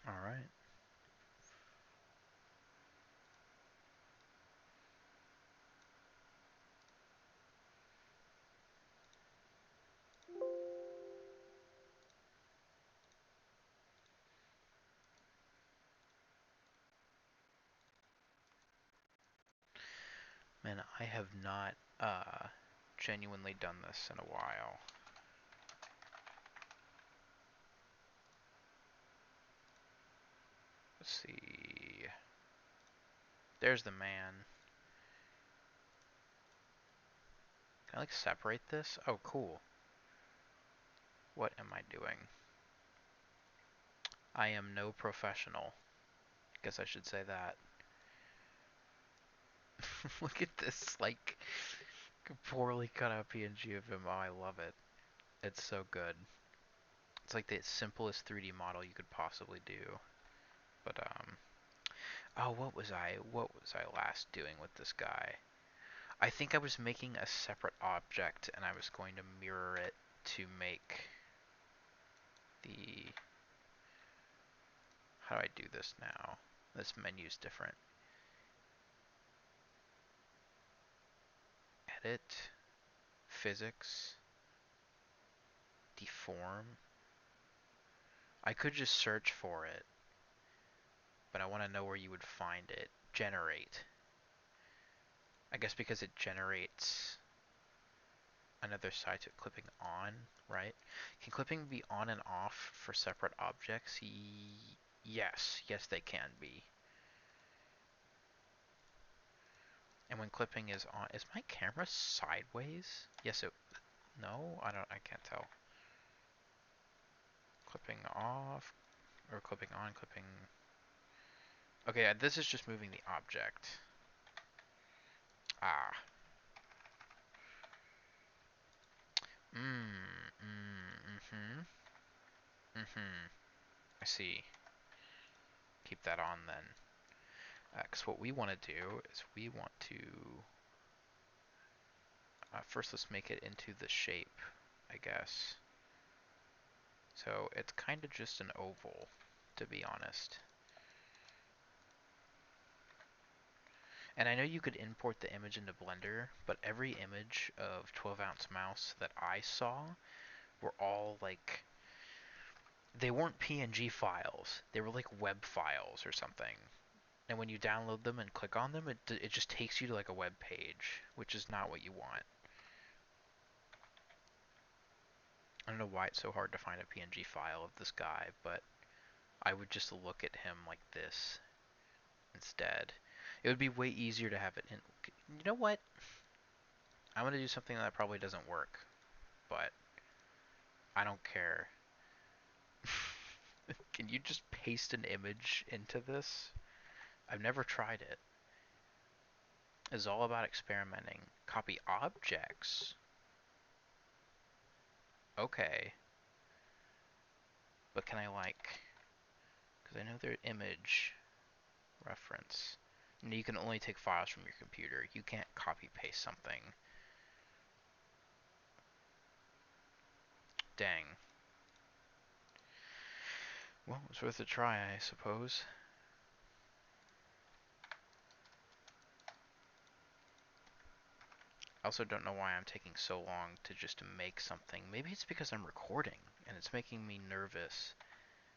All right. Man, I have not genuinely done this in a while. Let's see. There's the man. Can I like separate this? Oh, cool. What am I doing? I am no professional. Guess I should say that. Look at this, like, poorly cut out PNG of him. Oh, I love it. It's so good. It's like the simplest 3D model you could possibly do. But, oh, what was I last doing with this guy? I think I was making a separate object and I was going to mirror it to make the, how do I do this now? This menu's different. Edit, physics, deform. I could just search for it, but I want to know where you would find it. Generate. I guess because it generates another side to clipping on, right? Can clipping be on and off for separate objects? Yes, yes they can be. And when clipping is on, is my camera sideways? Yes, it, no, I can't tell. Clipping off, or clipping on, clipping. Okay, this is just moving the object. Ah. Mm-hmm. Mm-hmm. I see. Keep that on then. Because what we want to do is we want to, first let's make it into the shape, I guess. So it's kind of just an oval, to be honest. And I know you could import the image into Blender, but every image of 12-ounce mouse that I saw were all like, they weren't PNG files. They were like web files or something. And when you download them and click on them, it just takes you to like a web page, which is not what you want. I don't know why it's so hard to find a PNG file of this guy, but I would just look at him like this instead. It would be way easier to have it in. You know what? I'm gonna do something that probably doesn't work, but I don't care. Can you just paste an image into this? I've never tried it. It's all about experimenting. Copy objects. Okay. But can I like, because I know their image reference. You can only take files from your computer. You can't copy paste something. Dang. Well, it's worth a try, I suppose. I also don't know why I'm taking so long to just make something. Maybe it's because I'm recording and it's making me nervous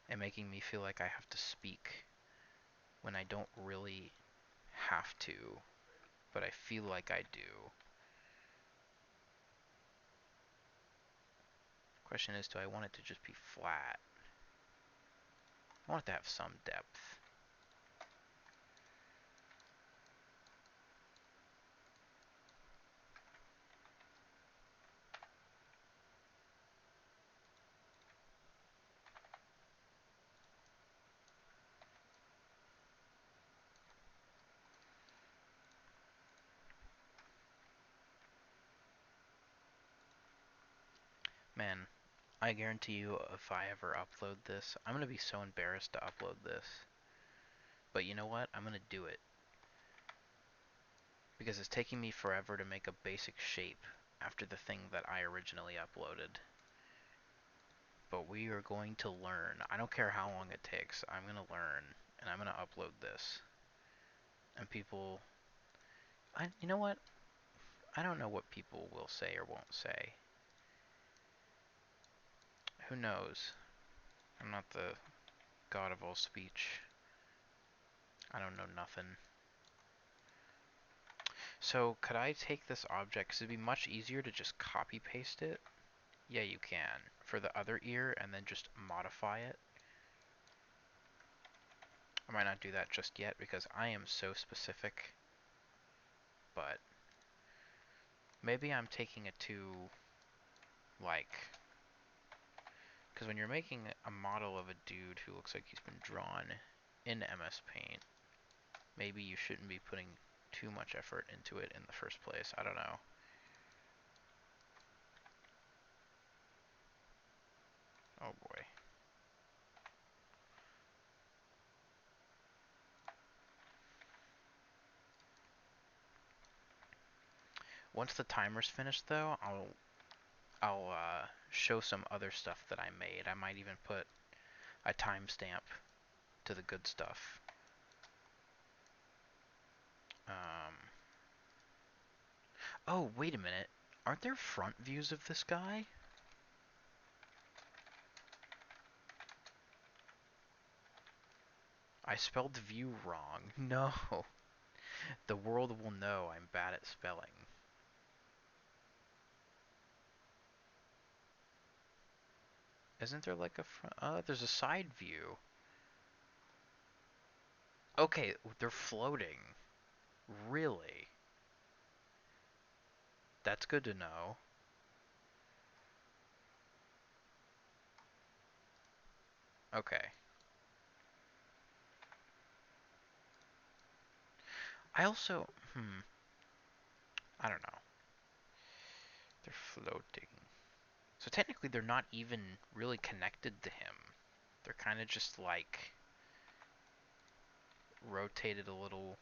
and making me feel like I have to speak when I don't really have to, but I feel like I do. Question is, do I want it to just be flat? I want it to have some depth. Man, I guarantee you if I ever upload this, I'm going to be so embarrassed to upload this. But you know what? I'm going to do it. Because it's taking me forever to make a basic shape after the thing that I originally uploaded. but we are going to learn. I don't care how long it takes. I'm going to learn, and I'm going to upload this. And people, you know what? I don't know what people will say or won't say. Who knows? I'm not the god of all speech. I don't know nothing. So could I take this object? 'Cause it'd be much easier to just copy paste it. Yeah, you can. For the other ear, and then just modify it. I might not do that just yet because I am so specific. But maybe I'm taking it too, like, because when you're making a model of a dude who looks like he's been drawn in MS Paint, maybe you shouldn't be putting too much effort into it in the first place. I don't know. Oh boy. Once the timer's finished though, I'll show some other stuff that I made. I might even put a timestamp to the good stuff. Um, oh, wait a minute. Aren't there front views of this guy? I spelled view wrong. No. The world will know I'm bad at spelling. Isn't there like a front? There's a side view. Okay, they're floating. Really? That's good to know. Okay. I also, I don't know. They're floating. So technically they're not even really connected to him. They're kind of just like rotated a little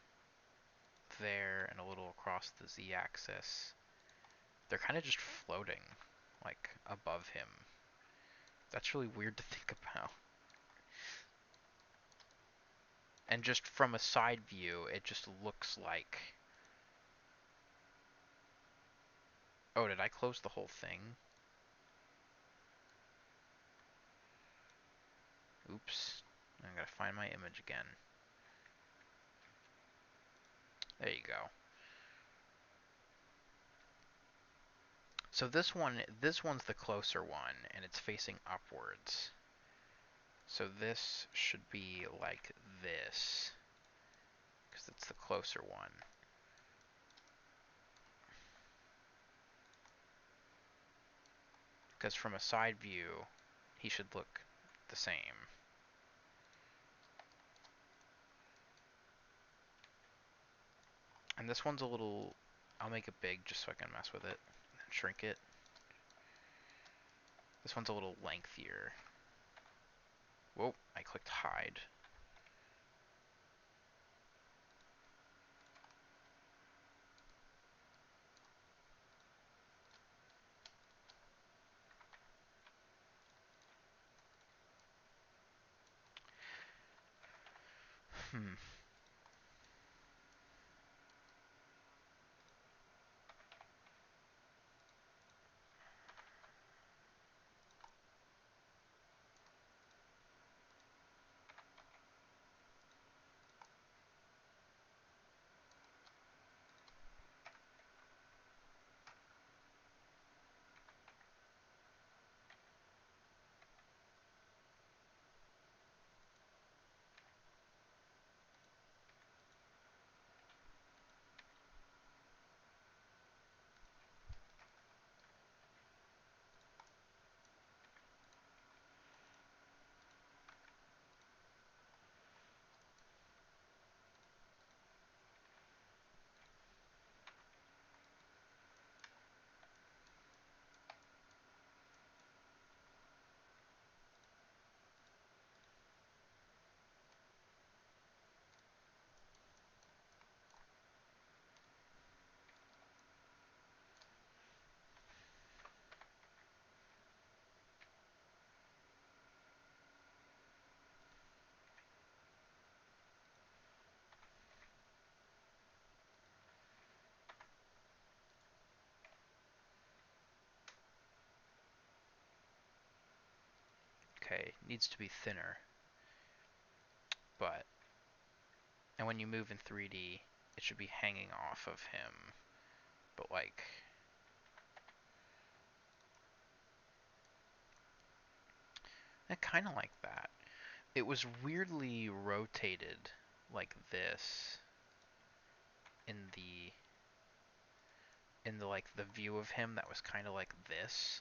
there and a little across the z-axis. They're kind of just floating, like, above him. That's really weird to think about. And just from a side view, it just looks like... Oh, did I close the whole thing? Oops. I gotta find my image again. There you go. So this one's the closer one, and it's facing upwards. So this should be like this, because it's the closer one. Because from a side view, he should look the same. And this one's a little... I'll make it big just so I can mess with it. And shrink it. This one's a little lengthier. Whoa, I clicked hide. Hmm. okay, needs to be thinner, but and when you move in 3D, it should be hanging off of him, but like kind of like that. It was weirdly rotated like this in the like the view of him that was kind of like this,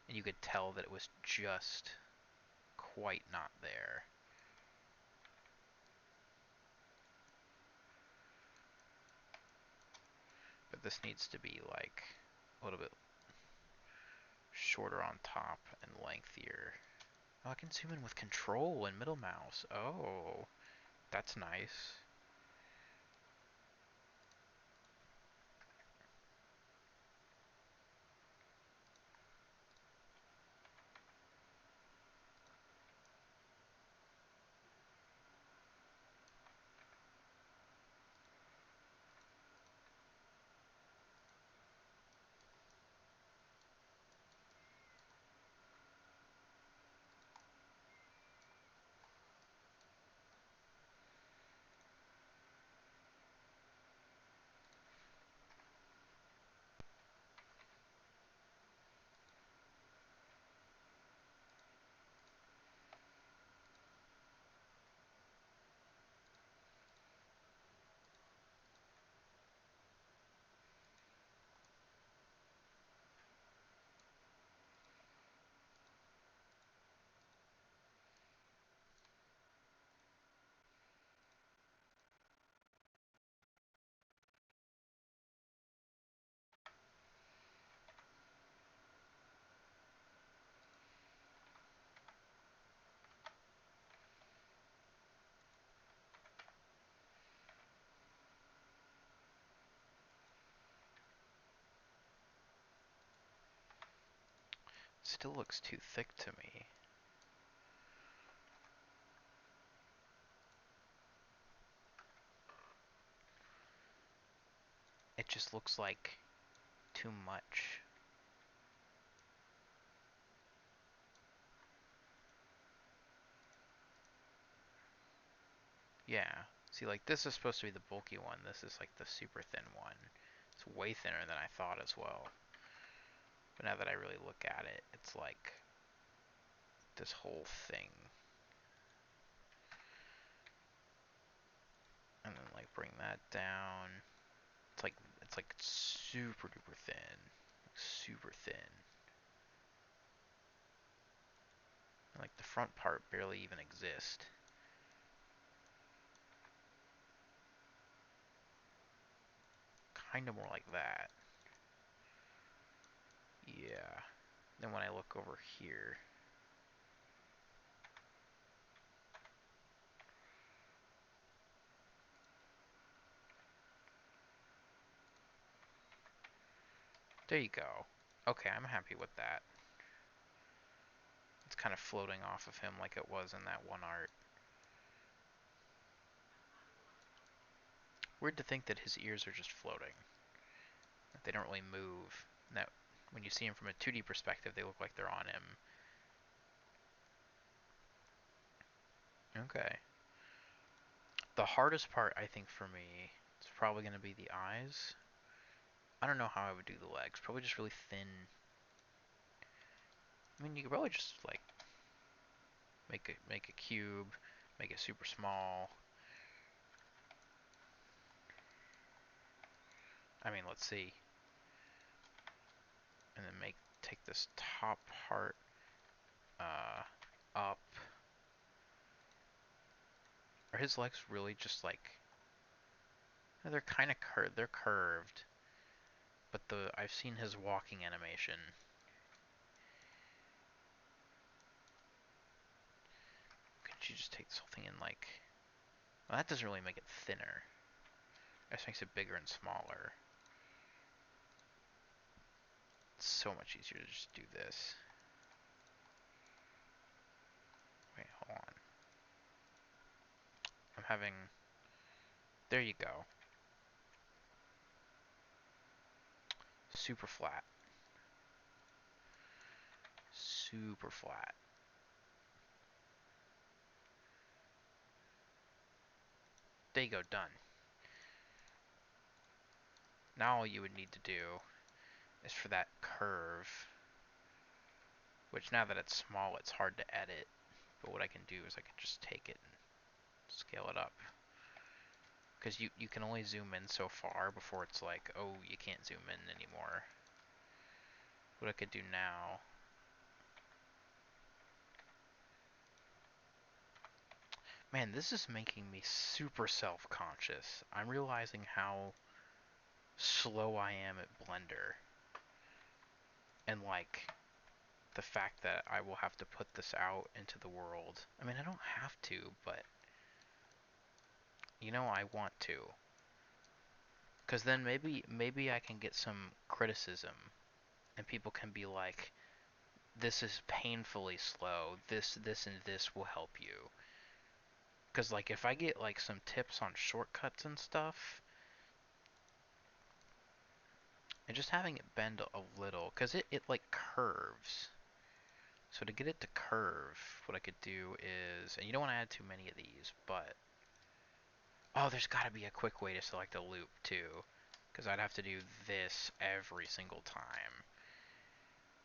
and you could tell that it was just quite not there. But this needs to be like a little bit shorter on top and lengthier. Oh, I can zoom in with control and middle mouse. Oh, that's nice. Still looks too thick to me. It just looks like too much. Yeah. See, like this is supposed to be the bulky one. This is like the super thin one. It's way thinner than I thought as well. But now that I really look at it, it's like this whole thing. And then like bring that down. It's like super duper thin. Like, super thin. And, like the front part barely even exists. Kind of more like that. Yeah. Then when I look over here, there you go. Okay, I'm happy with that. It's kind of floating off of him like it was in that one art. Weird to think that his ears are just floating. That they don't really move. And that when you see him from a 2D perspective, they look like they're on him. Okay. The hardest part, I think, for me, is probably going to be the eyes. I don't know how I would do the legs. Probably just really thin. I mean, you could probably just like make a cube, make it super small. I mean, let's see. And then take this top part uh, up. Are his legs really just like? They're kind of curved. They're curved, but I've seen his walking animation. Could you just take this whole thing and like? Well, that doesn't really make it thinner. It just makes it bigger and smaller. It's so much easier to just do this. Wait, hold on. I'm having. There you go. Super flat. Super flat. There you go, done. Now all you would need to do is for that curve, which now that it's small, it's hard to edit. But what I can do is I can just take it and scale it up. Because you can only zoom in so far before it's like, oh, you can't zoom in anymore. What I could do now... Man, this is making me super self-conscious. I'm realizing how slow I am at Blender. And like, the fact that I will have to put this out into the world. I mean, I don't have to, but you know, I want to. Because then maybe I can get some criticism and people can be like, this is painfully slow. This, and this will help you. Because like if I get like some tips on shortcuts and stuff, and just having it bend a little, because it like curves. So to get it to curve, what I could do is, and you don't want to add too many of these, but oh, there's got to be a quick way to select a loop too, because I'd have to do this every single time,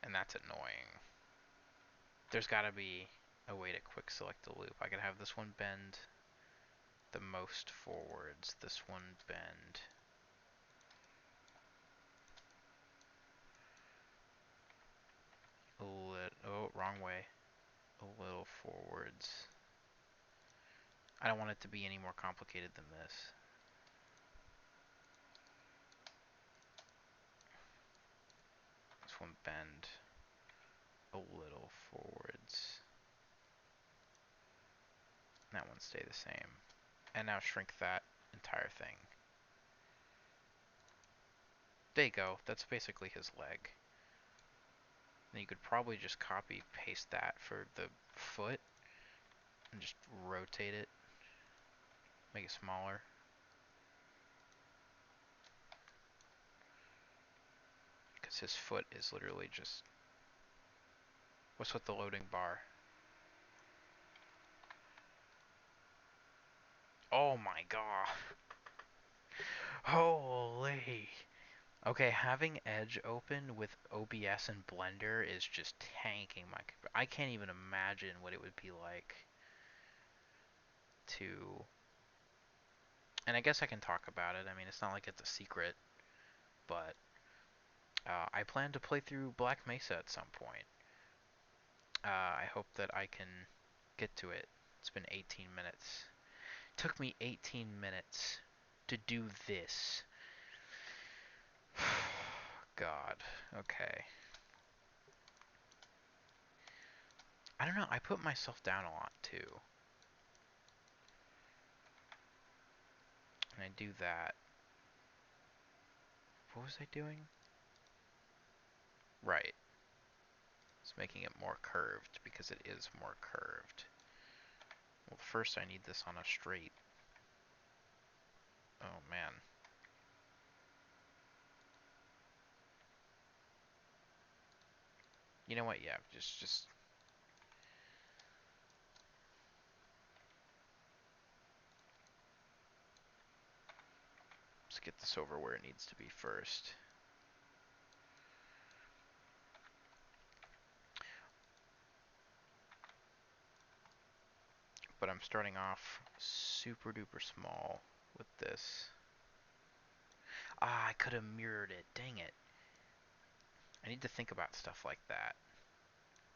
and that's annoying. There's got to be a way to quick select the loop. I could have this one bend the most forwards, this one bend a little, oh, wrong way, a little forwards. I don't want it to be any more complicated than this. This one bend a little forwards. That one stay the same. And now shrink that entire thing. There you go. That's basically his leg. And you could probably just copy paste that for the foot and just rotate it. Make it smaller. Because his foot is literally just... What's with the loading bar? Oh my god. Holy. Okay, having Edge open with OBS and Blender is just tanking my computer. I can't even imagine what it would be like to... And I guess I can talk about it. I mean, it's not like it's a secret, but I plan to play through Black Mesa at some point. I hope that I can get to it. It's been 18 minutes. It took me 18 minutes to do this. God. Okay. I don't know. I put myself down a lot too. And I do that. What was I doing? Right. It's making it more curved because it is more curved. Well, first I need this on a straight. Oh man. You know what? Yeah, just let's get this over where it needs to be first. But I'm starting off super duper small with this. Ah, I could have mirrored it. Dang it. I need to think about stuff like that.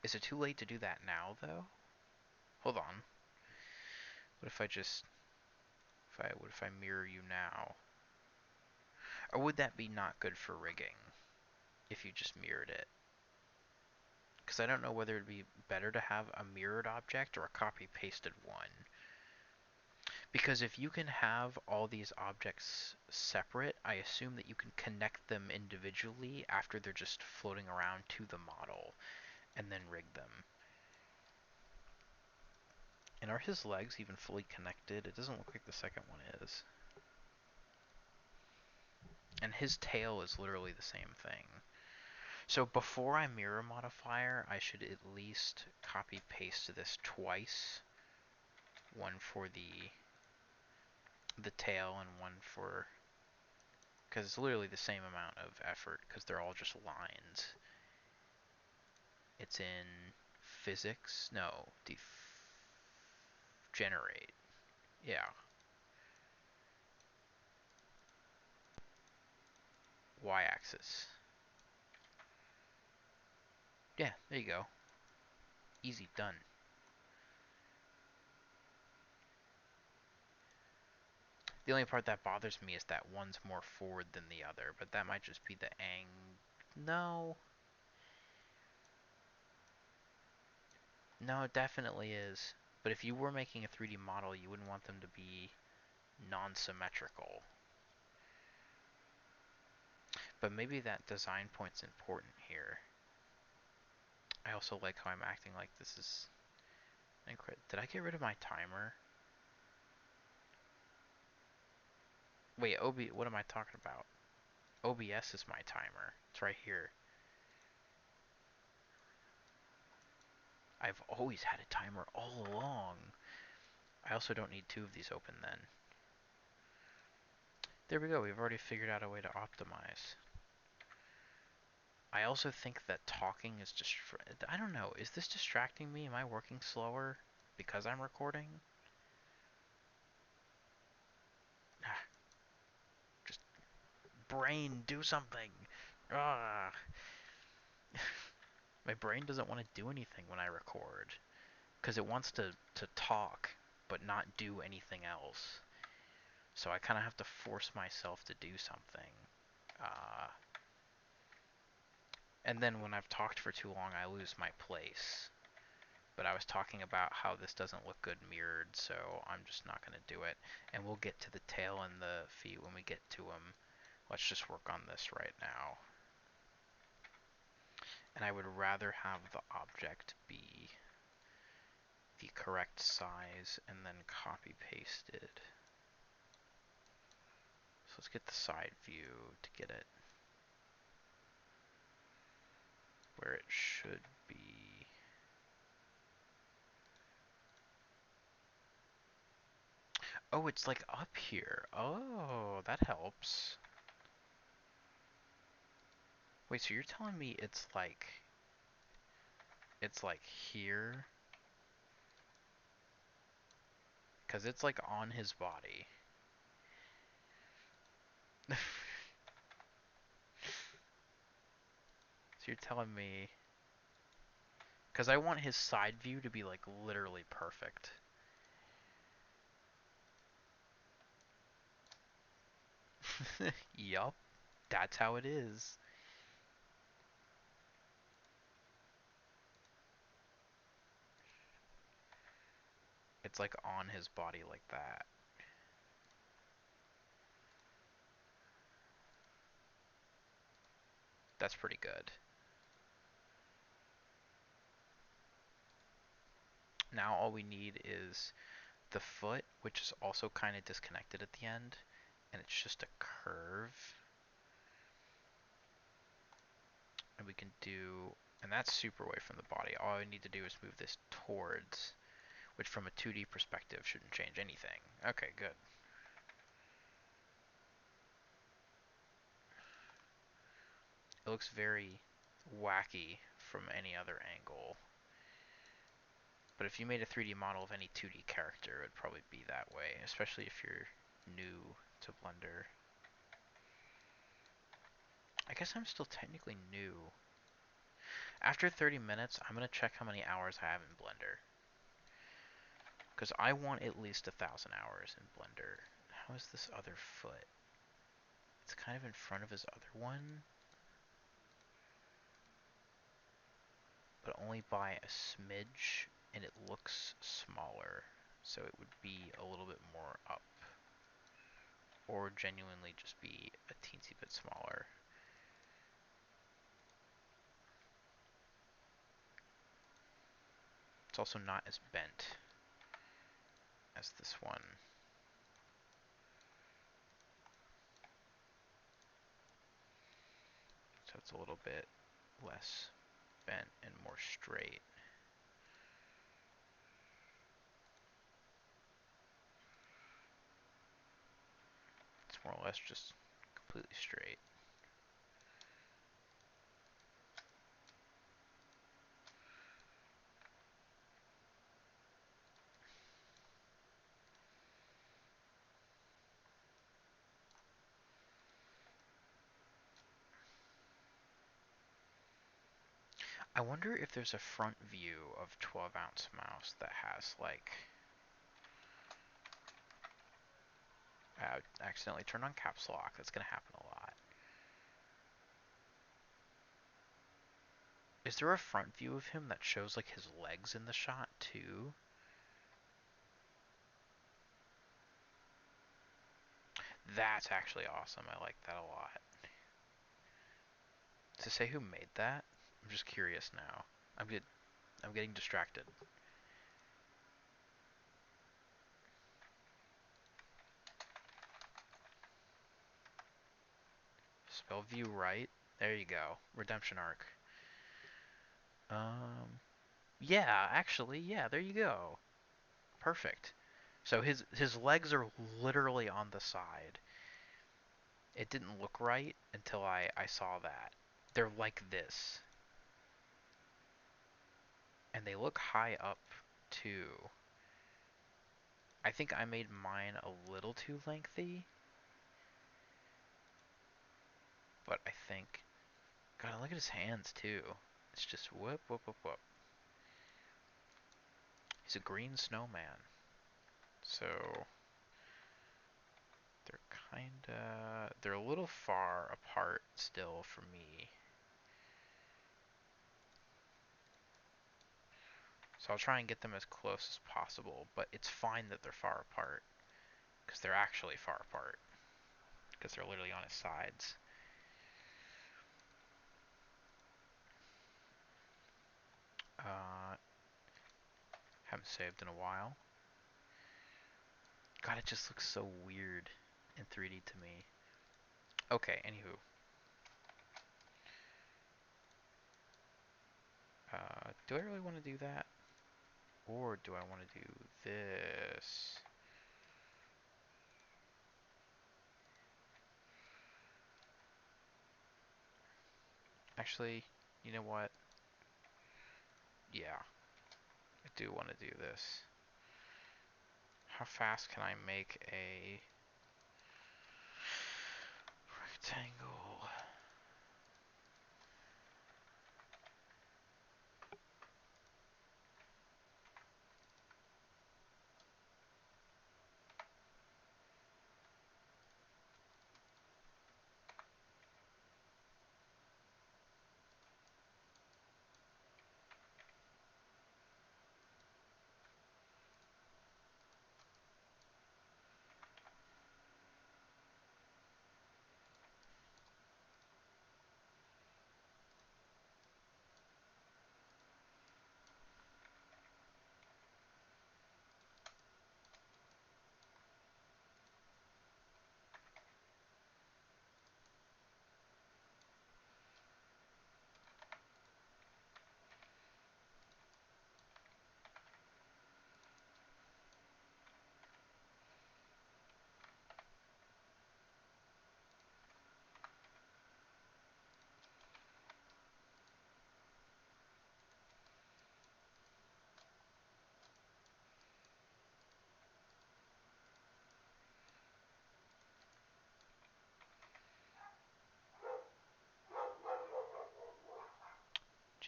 Is it too late to do that now, though? Hold on. What if I just... what if I mirror you now? Or would that be not good for rigging? If you just mirrored it? Because I don't know whether it'd be better to have a mirrored object or a copy-pasted one. Because if you can have all these objects separate, I assume that you can connect them individually after they're just floating around to the model, and then rig them. And are his legs even fully connected? It doesn't look like the second one is. And his tail is literally the same thing. So before I mirror modifier, I should at least copy paste this twice. One for the the tail and one for, because it's literally the same amount of effort because they're all just lines. It's in physics. No, generate. Yeah, y-axis. Yeah, there you go. Easy, done. The only part that bothers me is that one's more forward than the other, but that might just be the No. No, it definitely is. But if you were making a 3D model, you wouldn't want them to be non-symmetrical. But maybe that design point's important here. I also like how I'm acting like this is incredible. Did I get rid of my timer? Wait, what am I talking about? OBS is my timer. It's right here. I've always had a timer all along. I also don't need two of these open then. There we go. We've already figured out a way to optimize. I also think that talking is just... I don't know. Is this distracting me? Am I working slower because I'm recording? Just brain, do something. Ah. My brain doesn't want to do anything when I record because it wants to talk but not do anything else. So I kind of have to force myself to do something. Uh, and then when I've talked for too long, I lose my place. But I was talking about how this doesn't look good mirrored, so I'm just not going to do it. And we'll get to the tail and the feet when we get to them. Let's just work on this right now. And I would rather have the object be the correct size and then copy pasted. So let's get the side view to get it where it should be. Oh, it's like up here. Oh, that helps. Wait, so you're telling me it's like here? Because it's like on his body. So you're telling me... Because I want his side view to be like literally perfect. Yup, that's how it is. It's like on his body like that. That's pretty good. Now all we need is the foot, which is also kind of disconnected at the end, and it's just a curve. And we can do, and that's super away from the body. All I need to do is move this towards, which from a 2D perspective shouldn't change anything. Okay, good. It looks very wacky from any other angle. But if you made a 3D model of any 2D character, it would probably be that way, especially if you're new to Blender. I guess I'm still technically new. After 30 minutes, I'm going to check how many hours I have in Blender. Because I want at least 1,000 hours in Blender. How is this other foot? It's kind of in front of his other one, but only by a smidge, and it looks smaller. So it would be a little bit more up. Or genuinely just be a teensy bit smaller. It's also not as bent as this one. So it's a little bit less bent and more straight. more or less just completely straight. I wonder if there's a front view of 12-ounce mouse that has like accidentally turned on caps lock. That's gonna happen a lot. Is there a front view of him that shows like his legs in the shot too? That's actually awesome. I like that a lot. To say who made that? I'm just curious now. I'm getting distracted. Spell view right. There you go. Redemption arc. Yeah, actually, yeah, there you go. Perfect. So his legs are literally on the side. It didn't look right until I saw that. They're like this. And they look high up too. I think I made mine a little too lengthy. But I think God, look at his hands too. It's just whoop whoop whoop whoop. He's a green snowman. So they're a little far apart still for me. So I'll try and get them as close as possible, but it's fine that they're far apart because they're actually far apart because they're literally on his sides. Uh, haven't saved in a while. God, it just looks so weird in 3D to me. Okay, anywho. Do I really want to do that? Or do I want to do this? Actually, you know what? Yeah, I do want to do this. How fast can I make a rectangle?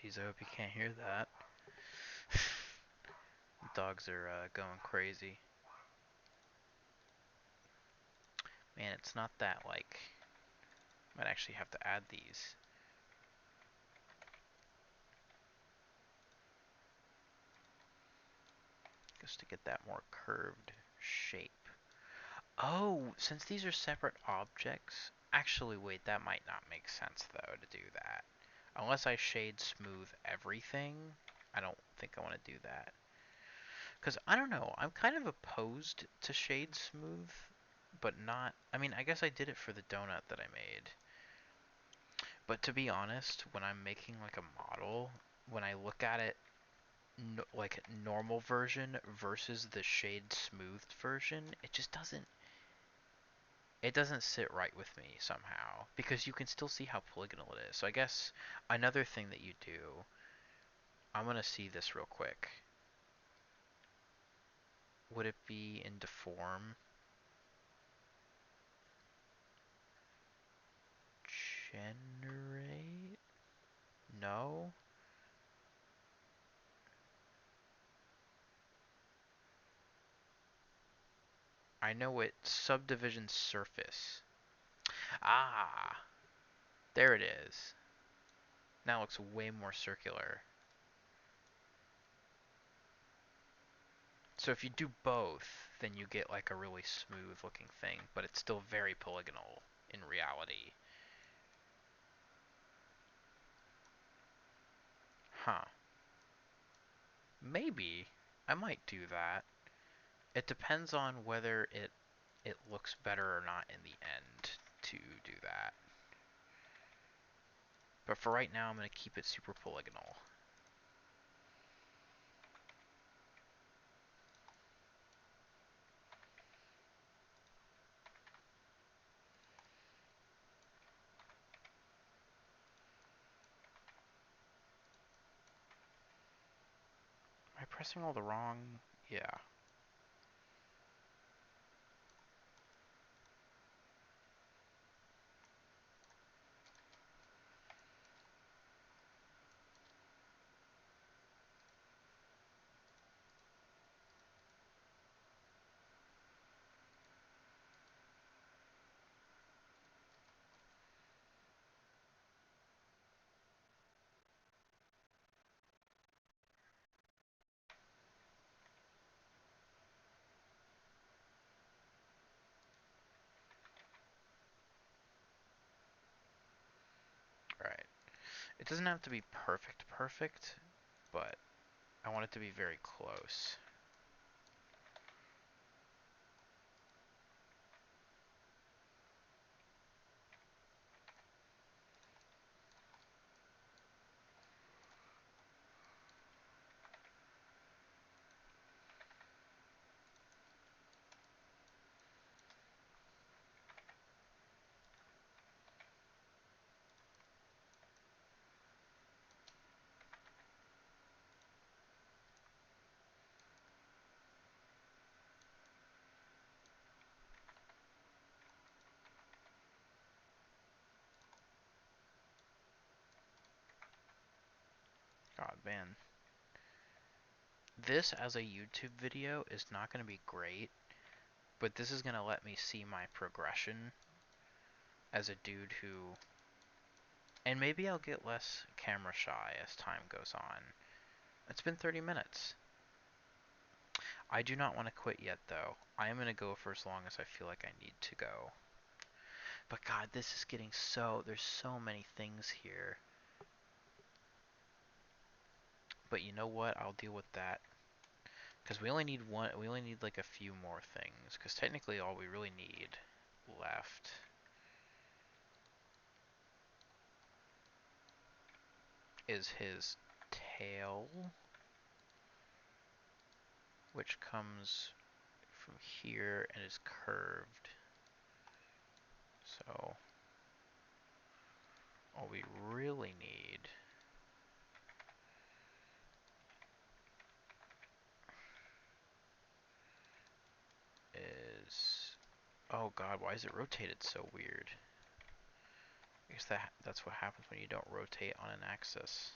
Jeez, I hope you can't hear that. Dogs are going crazy. Man, it's not that like. Might actually have to add these. Just to get that more curved shape. Oh, since these are separate objects. Actually, wait, that might not make sense though to do that. Unless I shade smooth everything, I don't think I want to do that. Because I don't know, I'm kind of opposed to shade smooth, but not. I mean, I guess I did it for the donut that I made. But to be honest, when I'm making like a model, when I look at it like normal version versus the shade smoothed version, it doesn't sit right with me somehow because you can still see how polygonal it is. So I guess another thing that you do, I'm gonna see this real quick. Would it be in deform? Generate? No? I know it subdivision surface. Ah, there it is. Now it looks way more circular. So if you do both, then you get like a really smooth looking thing, but it's still very polygonal in reality. Huh. Maybe. I might do that. It depends on whether it looks better or not in the end to do that. But for right now, I'm going to keep it super polygonal. Am I pressing all the wrong? Yeah. Alright. It doesn't have to be perfect, but I want it to be very close. God, man. This as a YouTube video is not going to be great, but this is going to let me see my progression as a dude who... And maybe I'll get less camera shy as time goes on. It's been 30 minutes. I do not want to quit yet, though. I am going to go for as long as I feel like I need to go. But God, this is getting so... There's so many things here. But you know what? I'll deal with that. Because we only need one... We only need like a few more things. Because technically all we really need left is his tail, which comes from here and is curved. So all we really need is... Oh God, why is it rotated so weird? I guess that's what happens when you don't rotate on an axis.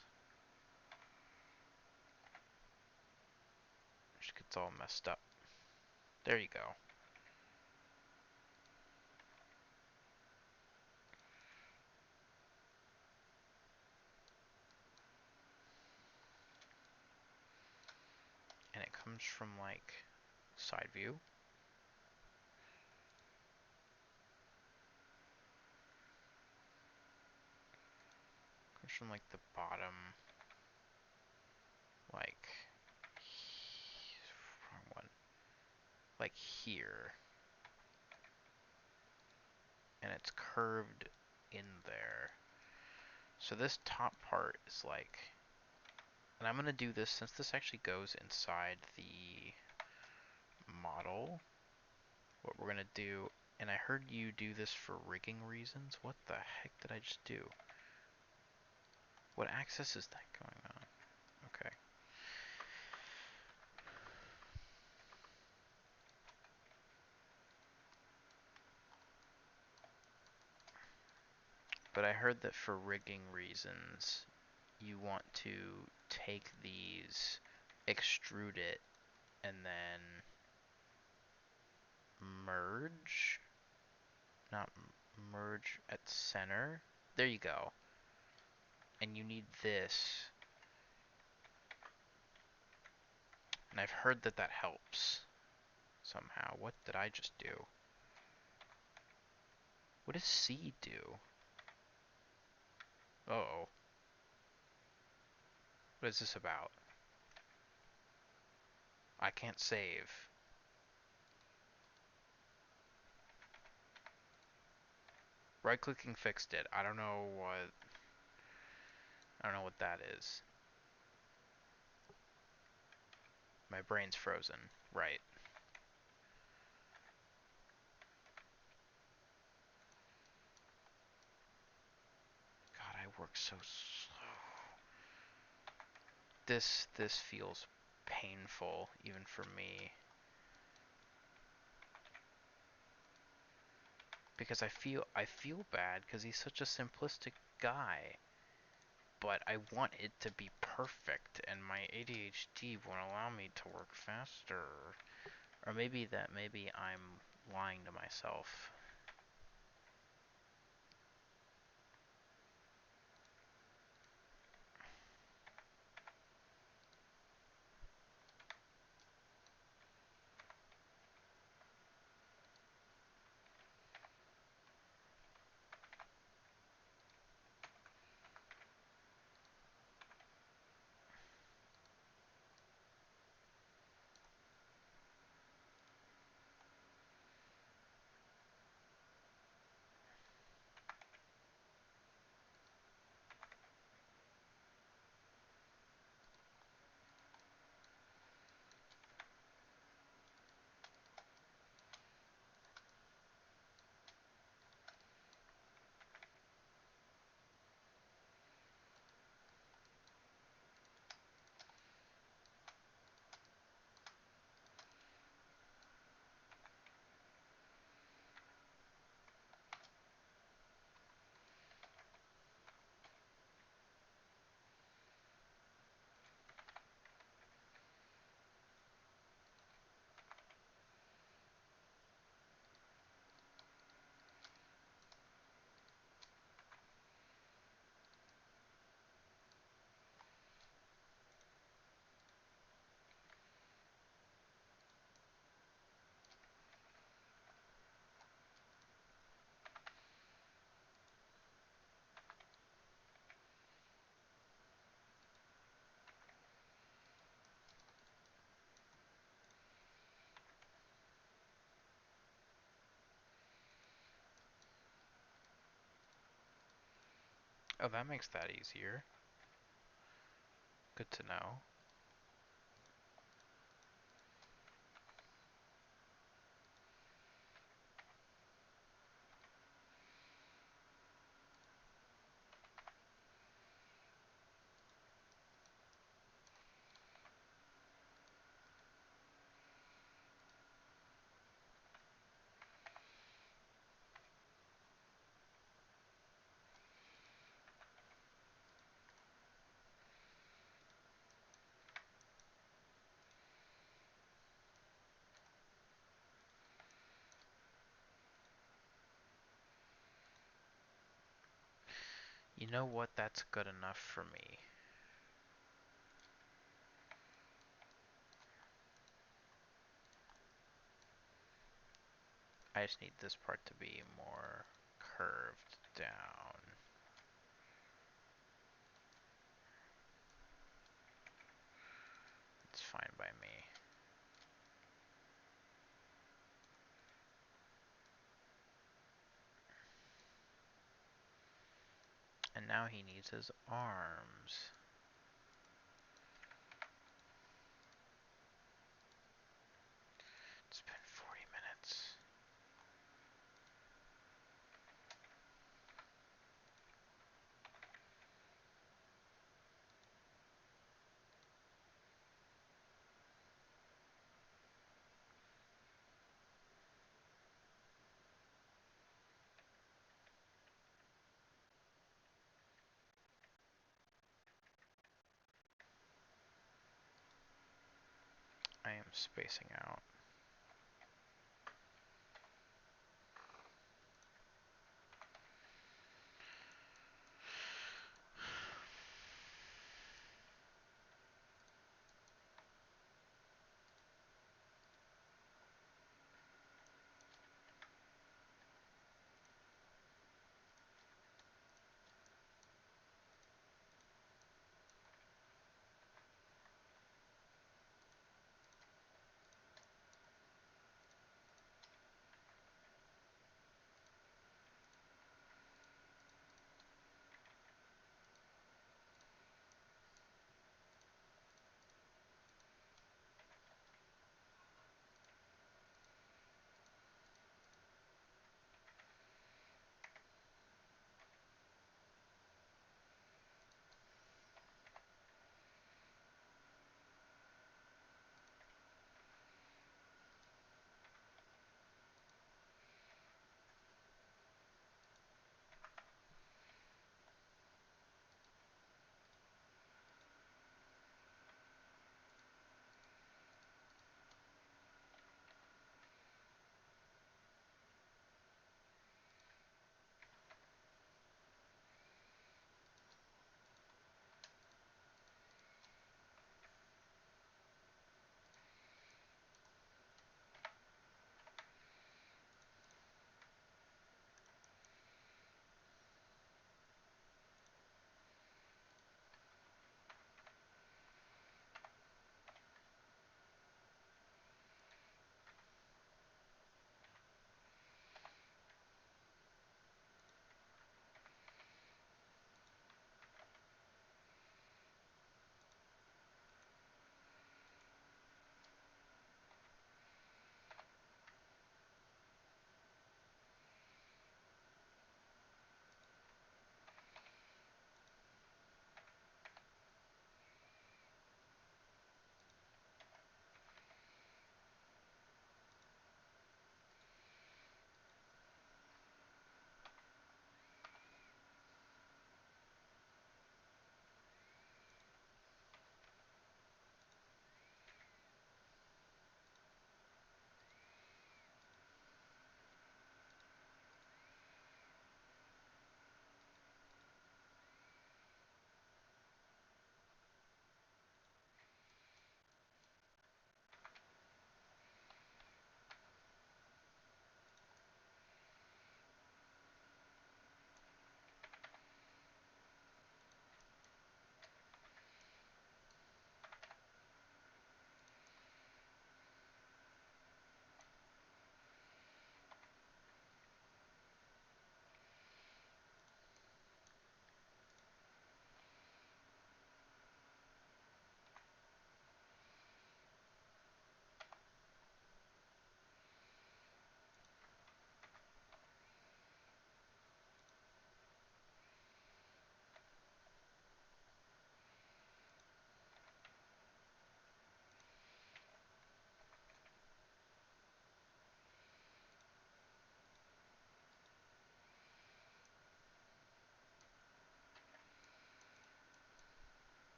It just gets all messed up. There you go. And it comes from like side view. Comes from like the bottom, like wrong one, like here, and it's curved in there. So this top part is like, and I'm gonna do this since this actually goes inside the model. What we're gonna do And I heard you do this for rigging reasons. What the heck did I just do? What access is that going on? Okay. But I heard that for rigging reasons, you want to take these, extrude it, and then merge? Not merge at center. There you go. And you need this. And I've heard that that helps somehow. What did I just do? What does C do? Uh oh. What is this about? I can't save. Right clicking fixed it. I don't know what that is. My brain's frozen. Right. God, I work so slow. This feels painful even for me. Because I feel bad because he's such a simplistic guy. But I want it to be perfect and my ADHD won't allow me to work faster. Or maybe I'm lying to myself. Oh, that makes that easier. Good to know. You know what? That's good enough for me. I just need this part to be more curved down. It's fine by me. And now he needs his arms. It's been 40 minutes. I am spacing out.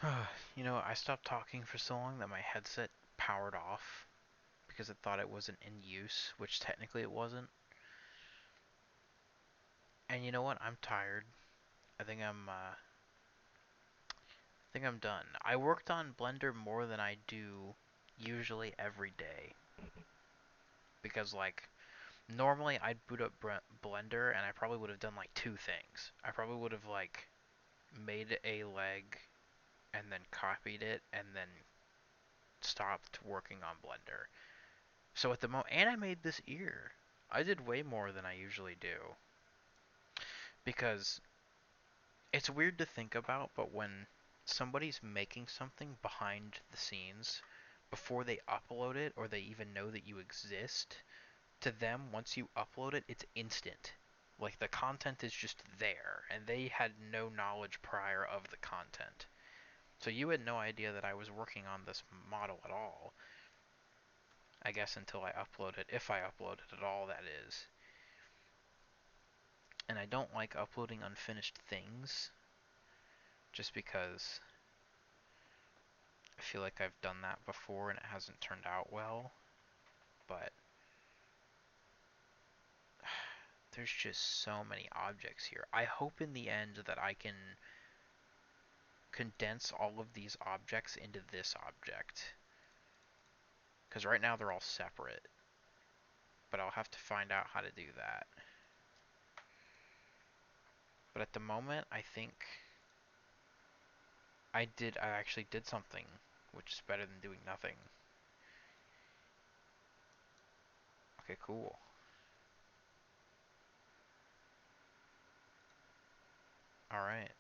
I stopped talking for so long that my headset powered off because it thought it wasn't in use, which technically it wasn't. And you know what? I'm tired. I think I'm done. I worked on Blender more than I do usually every day because like normally I'd boot up Blender and I probably would have done like two things. I probably would have like made a leg and then copied it and then stopped working on Blender. So at the moment, and I made this ear. I did way more than I usually do because it's weird to think about, but when somebody's making something behind the scenes before they upload it or they even know that you exist, to them, once you upload it, it's instant. Like the content is just there, and they had no knowledge prior of the content. So you had no idea that I was working on this model at all. I guess until I upload it, if I upload it at all, that is. And I don't like uploading unfinished things, just because I feel like I've done that before and it hasn't turned out well. But there's just so many objects here. I hope in the end that I can condense all of these objects into this object. Because right now they're all separate. But I'll have to find out how to do that. But at the moment, I think I actually did something, which is better than doing nothing. Okay, cool. Alright.